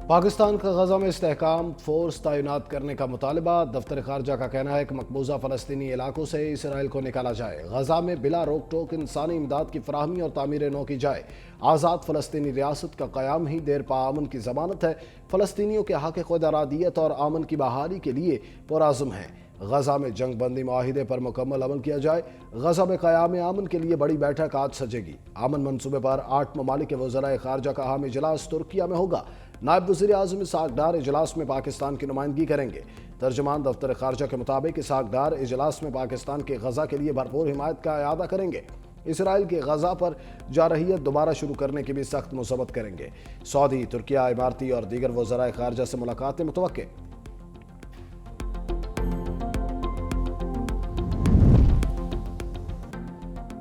पाकिस्तान का गजा में इस्तेहकाम फोर्स तैनात करने का मुतालबा। दफ्तर खारजा का कहना है कि मकबूजा फ़लस्तीनी इलाकों से इसराइल को निकाला जाए। गजा में बिला रोक टोक इंसानी इमदाद की फराहमी और तामीर नौ की जाए। आज़ाद फ़लस्तीनी रियासत का क़याम ही देर पाअमन की ज़मानत है। फ़लस्तीनियों के हक़ खुद अरादियत और अमन की बहाली के लिए पुरआज़म है। गजा में जंग बंदी माहिदे पर मुकम्मल अमल किया जाए। गजा में क़याम अमन के लिए बड़ी बैठक आज सजेगी। अमन मनसूबे पर 8 ममालिक के वज़राए खारजा का अहम इजलास तुर्किया में होगा। नायब वज़ीर आज़म इसहाक़ डार इजलास में पाकिस्तान की नुमाइंदगी करेंगे। तर्जमान दफ्तर खारजा के मुताबिक इसहाक़ डार इजलास में पाकिस्तान के गजा के लिए भरपूर हिमायत का अयादा करेंगे। इसराइल के गजा पर जारहियत दोबारा शुरू करने की भी सख्त मुसब्बत करेंगे। सऊदी, तुर्किया, इमारती और दीगर वज़राए खारजा से मुलाकातें मुतवक्के।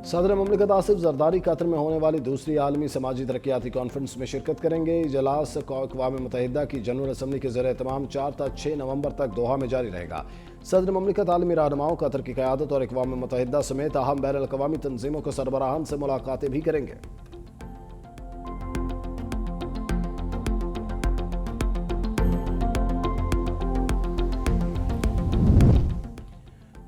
सदर ममलिकत आसिफ जरदारी कतर में होने वाली दूसरी आलमी समाजी तरक्याती कॉन्फ्रेंस में शिरकत करेंगे। इजलास अक़वाम मुत्तहिदा की जनरल असम्बली के ज़ेर एहतमाम 4 से 6 नवंबर तक दोहा में जारी रहेगा। सदर ममलिकत आलमी रहनुमाओं, कतर की क़यादत और अक़वाम मुत्तहिदा समेत अहम बैन अल-अक़वामी तंजीमों के सरबराहान से मुलाकातें भी करेंगे।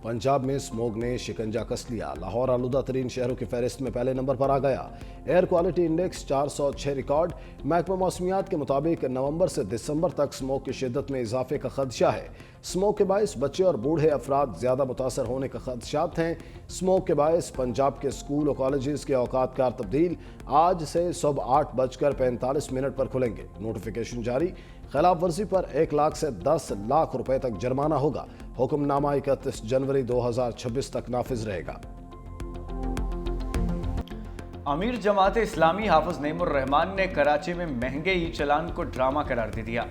पंजाब में स्मोग ने शिकंजा कस लिया। लाहौर आलूदा तरीन शहरों की फहरिस्त में पहले नंबर पर आ गया। Air quality index 406 record. महकमा मौसमियात के मुताबिक नवंबर से दिसंबर तक स्मोग की शिद्दत में इजाफे का खदशा है। स्मोग के बायस बच्चे और बूढ़े अफराद ज्यादा मुतासर होने का खदशात हैं। स्मोग के बायस पंजाब के स्कूल और कॉलेजेस के औकात कार तब्दील आज से सुबह 8:45 पर खुलेंगे। नोटिफिकेशन जारी। खिलाफ वर्जी पर 1 लाख से 10 लाख रुपए तक जुर्माना होगा। हुक्मनामा 31 जनवरी 2026 तक नाफिज रहेगा। अमीर जमात इस्लामी हाफिज नईमुर रहमान ने कराची में महंगे ई चलान को ड्रामा करार दे दिया।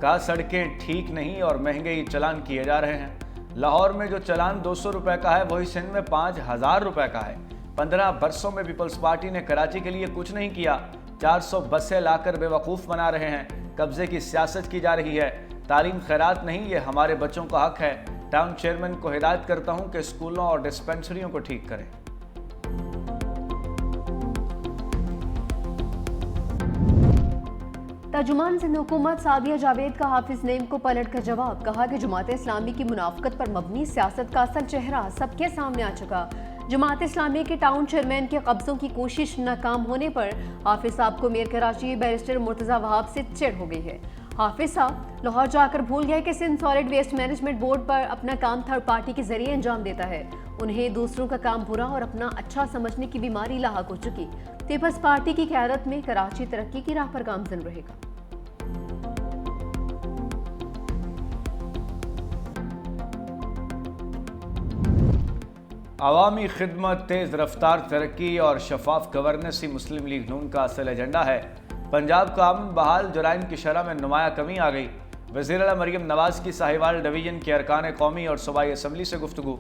कहा सड़कें ठीक नहीं और महंगे ई चलान किए जा रहे हैं। लाहौर में जो चलान 200 रुपए का है वही सिंध में 5000 रुपए का है। 15 बरसों में पीपल्स पार्टी ने कराची के लिए कुछ नहीं किया। 400 बसें लाकर बेवकूफ़ बना रहे हैं। कब्जे की सियासत की जा रही है। तालीम खैरात नहीं, ये हमारे बच्चों का हक है। टाउन चेयरमैन को हिदायत करता हूं कि स्कूलों और डिस्पेंसरियों को ठीक करें। तर्जुमान सिंध हुकूमत सादिया जावेद का हाफिज नईम को पलट कर जवाब। कहा कि जमात इस्लामी की मुनाफकत पर मबनी सियासत का असल चेहरा सबके सामने आ चुका। जमात इस्लामी के टाउन चेयरमैन के कब्जों की कोशिश नाकाम होने पर हाफिज साहब को मेयर कराची बैरिस्टर मुर्तजा वहाब से चिढ़ हो गई है। हाफिज साहब लाहौर जाकर भूल गए कि Sindh solid waste management board पर अपना काम थर्ड पार्टी के जरिए अंजाम देता है। उन्हें दूसरों का काम बुरा और अपना अच्छा समझने की बीमारी लाहक हो चुकी। पीपल्स पार्टी की क़यादत में कराची तरक्की की राह पर गामजन रहेगा। अवामी खिदमत, तेज़ रफ्तार तरक्की और शफाफ गवर्नेंस ही मुस्लिम लीग नून का असल एजेंडा है। पंजाब का अमन बहाल, जराइम की शरह में नुमाया कमी आ गई। वज़ीर आला मरियम नवाज की साहिवाल डिवीजन के अरकान कौमी और सूबाई असम्बली से गुफ्तगू।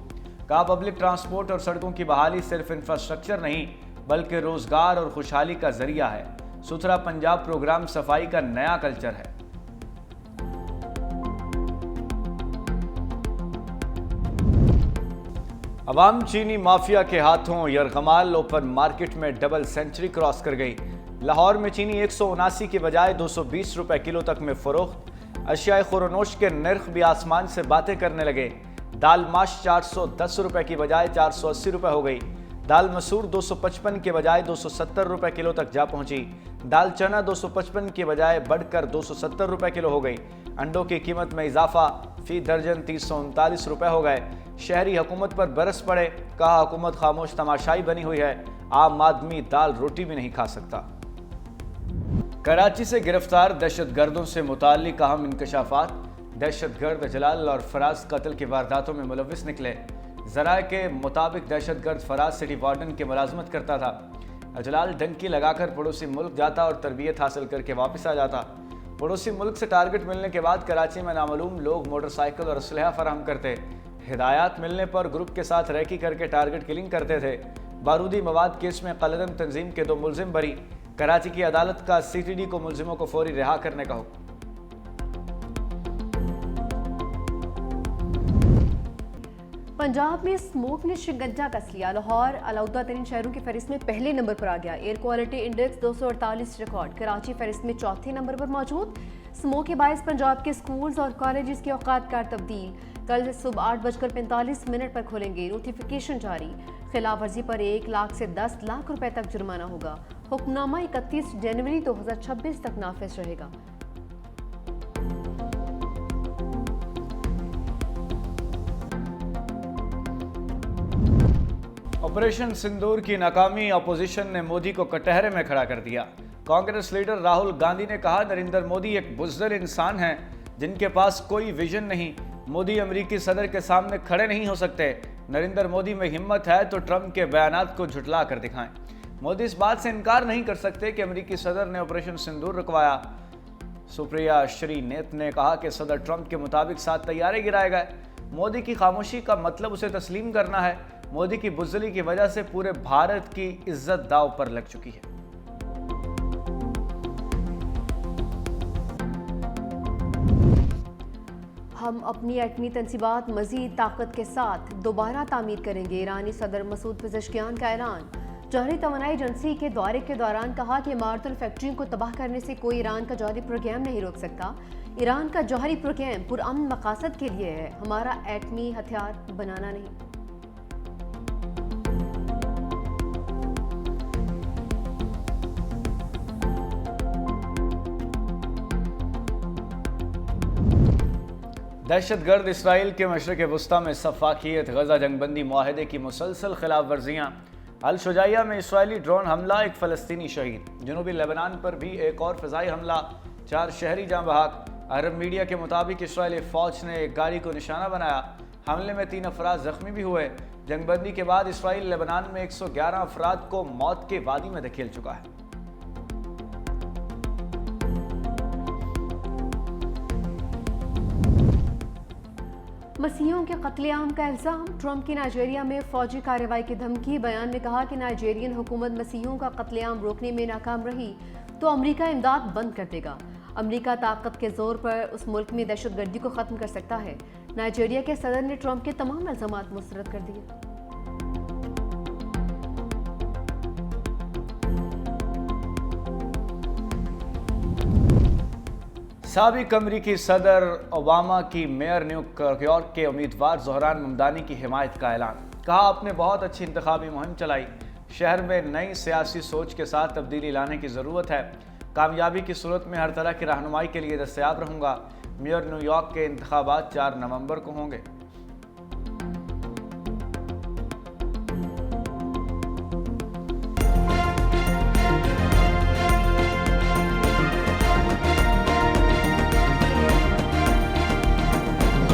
कहा पब्लिक ट्रांसपोर्ट और सड़कों की बहाली सिर्फ इंफ्रास्ट्रक्चर नहीं बल्कि रोजगार और खुशहाली का जरिया है। सुथरा पंजाब प्रोग्राम सफाई का नया कल्चर है। अवाम चीनी माफिया के हाथों यरगमाल ओपन मार्केट में डबल सेंचुरी क्रॉस कर गई। लाहौर में चीनी 179 की बजाय 220 रुपए किलो तक में फरोख्त। अशियाए खुरनोश के नर्ख भी आसमान से बातें करने लगे। दाल माश 410 रुपए की बजाय 480 रुपए हो गई। दाल मसूर 255 के बजाय 270 रुपए किलो तक जा पहुंची। दाल चना 255 के बजाय बढ़कर 270 रुपए किलो हो गई। अंडों की कीमत में इजाफा, फी दर्जन 339 रुपए हो गए। शहरी हुकूमत पर बरस पड़े। कहा हुकूमत खामोश तमाशाई बनी हुई है। आम आदमी दाल रोटी भी नहीं खा सकता। कराची से गिरफ्तार दहशत गर्दों से मुताल्लिक अहम इंकशाफात। दहशत गर्द जलाल और फराज कत्ल की वारदातों में मुलविस निकले। जराए के मुताबिक दहशत गर्द फराज सिटी वार्डन की मुलाजमत करता था। जलाल डंकी लगाकर पड़ोसी मुल्क जाता और तरबियत हासिल करके वापस आ जाता। पड़ोसी मुल्क से टारगेट मिलने के बाद कराची में नामालूम लोग मोटरसाइकिल और असलहा फराहम करते। हिदायत मिलने पर ग्रुप के साथ रैकी करके टारगेट किलिंग करते थे। बारूदी मवाद केस में कलदम तंजीम के 2 मुलजिम बरी। कराची की अदालत का CTD को मुलजिमों को फौरी रिहा करने का हुक्म। पंजाब में स्मोक ने शिकंजा कस लिया। लाहौर अलाउद्दा तरीन शहरों की फहरिस्त में पहले नंबर पर आ गया। Air quality index 248 record. Karachi फहरिस्त में चौथे नंबर पर मौजूद। स्मोक के बायस पंजाब के स्कूल्स और कॉलेजेस के औकात कार तब्दील। कल सुबह 8:45 पर खुलेंगे। नोटिफिकेशन जारी। खिलाफ वर्जी पर 1 लाख से 10 लाख रुपए तक जुर्माना होगा। हुक्मनामा 31 जनवरी 2026 तक नाफिज रहेगा। ऑपरेशन सिंदूर की नाकामी अपोजिशन ने मोदी को कटहरे में खड़ा कर दिया। कांग्रेस लीडर राहुल गांधी ने कहा, नरेंद्र मोदी एक बुज़दिल इंसान हैं जिनके पास कोई विजन नहीं। मोदी अमेरिकी सदर के सामने खड़े नहीं हो सकते। नरेंद्र मोदी में हिम्मत है तो ट्रंप के बयानात को झुठला कर दिखाएं। मोदी इस बात से इनकार नहीं कर सकते कि अमेरिकी सदर ने ऑपरेशन सिंदूर रुकवाया। सुप्रिया श्रीनेत ने कहा कि सदर ट्रंप के मुताबिक 7 तैयारे गिराए गए। मोदी की खामोशी का मतलब उसे तस्लीम करना है। मोदी की बुज़दिली की वजह से पूरे भारत की इज्जत दांव पर लग चुकी है। हम अपनी एटमी तंसीबात मजीद ताकत के साथ दोबारा तामीर करेंगे। ईरानी सदर मसूद पेज़ेश्कियान का ऐलान। जौहरी तवानाई एजेंसी के दौरे के दौरान कहा कि इमारतुल फैक्ट्रियों को तबाह करने से कोई ईरान का जौहरी प्रोग्राम नहीं रोक सकता। ईरान का जौहरी प्रोग्राम पुरअमन मकासद के लिए है, हमारा एटमी हथियार बनाना नहीं। दहशतगर्द इसराइल के मशरक़ वस्ता में सफाकियत, गजा जंगबंदी माहदे की मुसलसल खिलाफ वर्जियाँ। अल शुजाइया में इसराइली ड्रोन हमला, एक फ़लस्तीनी शहीद। जनूबी लेबनान पर भी एक और फ़िज़ाई हमला, 4 शहरी जाँ बहक। अरब मीडिया के मुताबिक इसराइली फ़ौज ने एक गाड़ी को निशाना बनाया। हमले में 3 अफराद ज़ख्मी भी हुए। जंगबंदी के बाद इसराइल लेबनान में 111 अफराद को मौत के वादी में धकेल चुका है। मसीहियों के कत्लेआम का इल्ज़ाम। ट्रंप की नाइजीरिया में फौजी कार्रवाई की धमकी। बयान में कहा कि नाइजीरियन हुकूमत मसीहियों का कत्लेआम रोकने में नाकाम रही तो अमेरिका इमदाद बंद कर देगा। अमेरिका ताकत के जोर पर उस मुल्क में दहशतगर्दी को ख़त्म कर सकता है। नाइजीरिया के सदर ने ट्रंप के तमाम इल्ज़ामात मुस्तरद कर दिए। साबिक अमरीकी सदर ओबामा की मेयर न्यूयॉर्क के उम्मीदवार ज़ोहरान ममदानी की हिमायत का ऐलान। कहा, आपने बहुत अच्छी इंतखाबी मुहिम चलाई। शहर में नई सियासी सोच के साथ तब्दीली लाने की ज़रूरत है। कामयाबी की सूरत में हर तरह की रहनुमाई के लिए दस्तयाब रहूँगा। मेयर न्यूयॉर्क के इंतखाबात 4 नवंबर को होंगे।